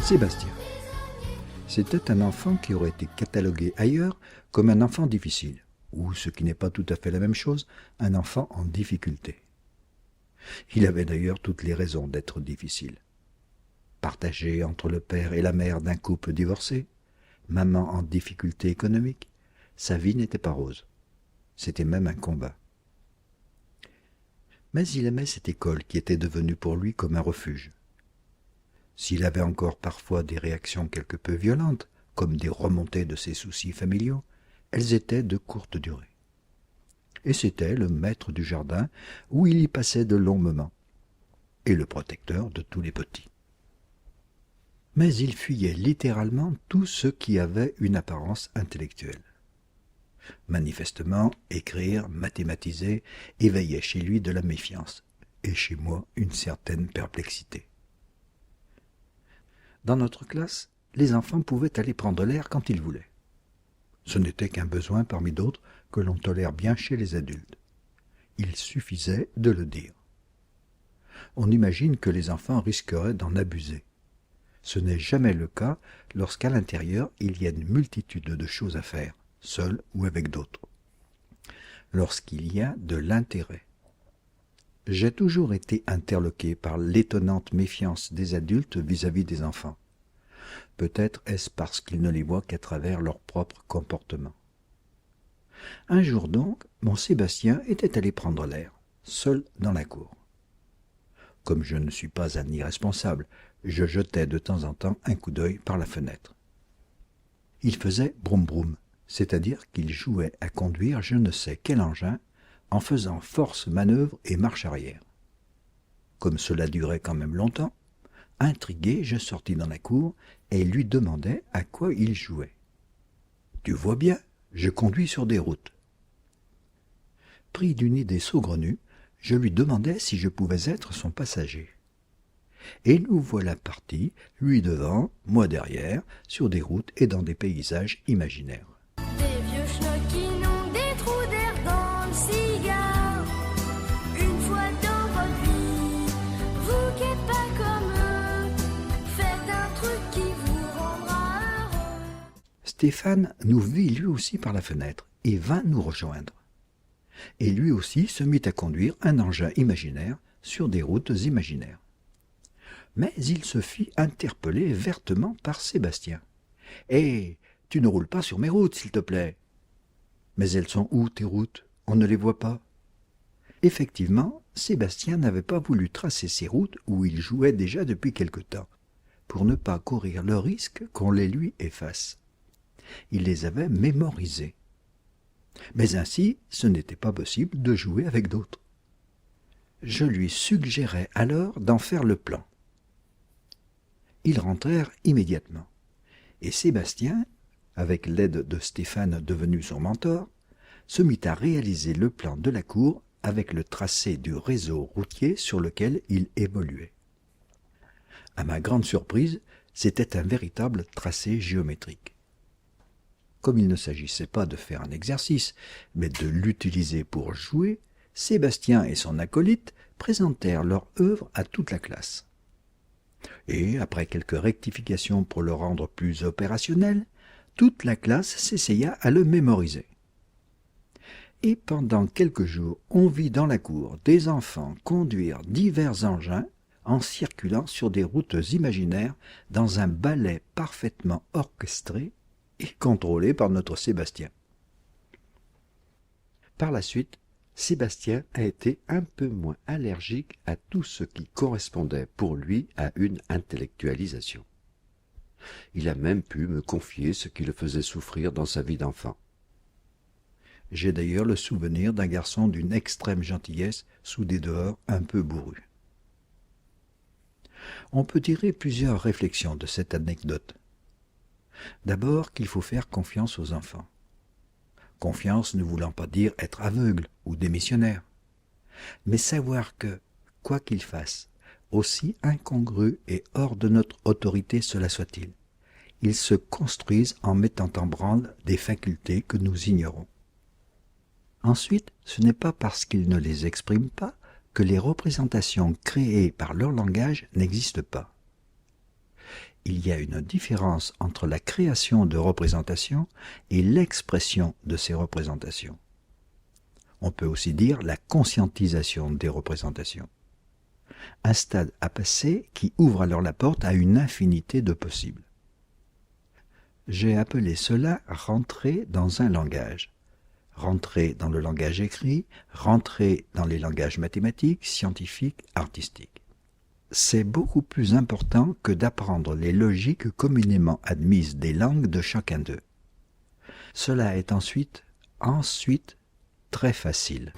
Sébastien. C'était un enfant qui aurait été catalogué ailleurs comme un enfant difficile, ou, ce qui n'est pas tout à fait la même chose, un enfant en difficulté. Il avait d'ailleurs toutes les raisons d'être difficile. Partagé entre le père et la mère d'un couple divorcé, maman en difficulté économique, sa vie n'était pas rose. C'était même un combat. Mais il aimait cette école qui était devenue pour lui comme un refuge. S'il avait encore parfois des réactions quelque peu violentes, comme des remontées de ses soucis familiaux, elles étaient de courte durée. Et c'était le maître du jardin où il y passait de longs moments, et le protecteur de tous les petits. Mais il fuyait littéralement tout ce qui avait une apparence intellectuelle. Manifestement, écrire, mathématiser, éveillait chez lui de la méfiance, et chez moi une certaine perplexité. Dans notre classe, les enfants pouvaient aller prendre l'air quand ils voulaient. Ce n'était qu'un besoin parmi d'autres que l'on tolère bien chez les adultes. Il suffisait de le dire. On imagine que les enfants risqueraient d'en abuser. Ce n'est jamais le cas lorsqu'à l'intérieur il y a une multitude de choses à faire, seul ou avec d'autres. Lorsqu'il y a de l'intérêt. J'ai toujours été interloqué par l'étonnante méfiance des adultes vis-à-vis des enfants. Peut-être est-ce parce qu'ils ne les voient qu'à travers leur propre comportement. Un jour donc, mon Sébastien était allé prendre l'air, seul dans la cour. Comme je ne suis pas un irresponsable, je jetais de temps en temps un coup d'œil par la fenêtre. Il faisait broum-broum, c'est-à-dire qu'il jouait à conduire je ne sais quel engin en faisant force manœuvre et marche arrière. Comme cela durait quand même longtemps, intrigué, je sortis dans la cour et lui demandai à quoi il jouait. « Tu vois bien, je conduis sur des routes. » Pris d'une idée saugrenue, je lui demandai si je pouvais être son passager. Et nous voilà partis, lui devant, moi derrière, sur des routes et dans des paysages imaginaires. Des vieux schnocs qui n'ont des trous d'air dans le cigare. Une fois dans votre vie, vous qui n'êtes pas comme eux, faites un truc qui vous rendra heureux. Stéphane nous vit lui aussi par la fenêtre et vint nous rejoindre. Et lui aussi se mit à conduire un engin imaginaire sur des routes imaginaires. Mais il se fit interpeller vertement par Sébastien. « Hé, tu ne roules pas sur mes routes, s'il te plaît !»« Mais elles sont où, tes routes? On ne les voit pas. » Effectivement, Sébastien n'avait pas voulu tracer ces routes où il jouait déjà depuis quelque temps, pour ne pas courir le risque qu'on les lui efface. Il les avait mémorisées. Mais ainsi, ce n'était pas possible de jouer avec d'autres. Je lui suggérai alors d'en faire le plan. Ils rentrèrent immédiatement, et Sébastien, avec l'aide de Stéphane devenu son mentor, se mit à réaliser le plan de la cour avec le tracé du réseau routier sur lequel il évoluait. À ma grande surprise, c'était un véritable tracé géométrique. Comme il ne s'agissait pas de faire un exercice, mais de l'utiliser pour jouer, Sébastien et son acolyte présentèrent leur œuvre à toute la classe. Et, après quelques rectifications pour le rendre plus opérationnel, toute la classe s'essaya à le mémoriser. Et pendant quelques jours, on vit dans la cour des enfants conduire divers engins en circulant sur des routes imaginaires dans un ballet parfaitement orchestré et contrôlé par notre Sébastien. Par la suite, Sébastien a été un peu moins allergique à tout ce qui correspondait pour lui à une intellectualisation. Il a même pu me confier ce qui le faisait souffrir dans sa vie d'enfant. J'ai d'ailleurs le souvenir d'un garçon d'une extrême gentillesse sous des dehors un peu bourrus. On peut tirer plusieurs réflexions de cette anecdote. D'abord qu'il faut faire confiance aux enfants. Confiance ne voulant pas dire être aveugle ou démissionnaire, mais savoir que, quoi qu'ils fassent, aussi incongru et hors de notre autorité cela soit-il, ils se construisent en mettant en branle des facultés que nous ignorons. Ensuite, ce n'est pas parce qu'ils ne les expriment pas que les représentations créées par leur langage n'existent pas. il y a une différence entre la création de représentations et l'expression de ces représentations. On peut aussi dire la conscientisation des représentations. Un stade à passer qui ouvre alors la porte à une infinité de possibles. J'ai appelé cela rentrer dans un langage. Rentrer dans le langage écrit, rentrer dans les langages mathématiques, scientifiques, artistiques. C'est beaucoup plus important que d'apprendre les logiques communément admises des langues de chacun d'eux. Cela est ensuite très facile.